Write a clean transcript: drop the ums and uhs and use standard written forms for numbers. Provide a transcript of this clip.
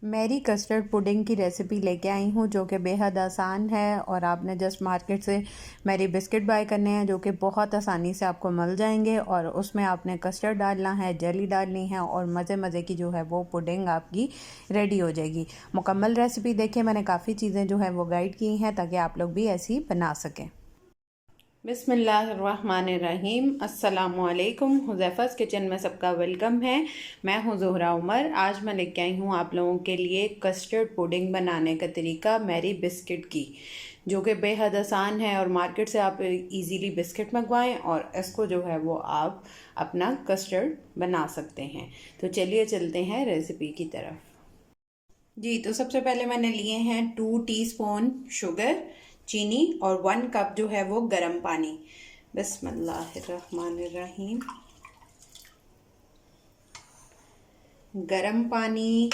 Mary custard pudding की recipe लेके आई हूँ जो कि बेहद आसान है और आपने जस्ट मार्केट से मैरी बिस्किट बाय करने हैं जो कि बहुत आसानी से आपको मिल जाएंगे और उसमें आपने कस्टर्ड डालना है, जेली डालनी है और मज़े मज़े की जो है वो पुडिंग आपकी रेडी हो जाएगी। मुकम्मल रेसिपी देखें, मैंने काफ़ी चीज़ें जो है वो गाइड की हैं ताकि आप लोग भी ऐसी बना सकें। बिस्मिल्लाहिर्रहमानिर्रहीम। अस्सलामुअलैकुम। हुज़ैफ़ा's किचन में सबका वेलकम है। मैं हूँ ज़ोहरा उमर। आज मैं लेके आई हूँ आप लोगों के लिए कस्टर्ड पुडिंग बनाने का तरीका मैरी बिस्किट की, जो कि बेहद आसान है और मार्केट से आप इजीली बिस्किट मंगवाएं और इसको जो है वो आप अपना कस्टर्ड बना सकते हैं। तो चलिए चलते हैं रेसिपी की तरफ। जी, तो सबसे पहले मैंने लिए हैं 2 टीस्पून शुगर, चीनी और 1 कप जो है वो गर्म पानी। बिस्मिल्लाहिर्रहमानिर्रहीम। गर्म पानी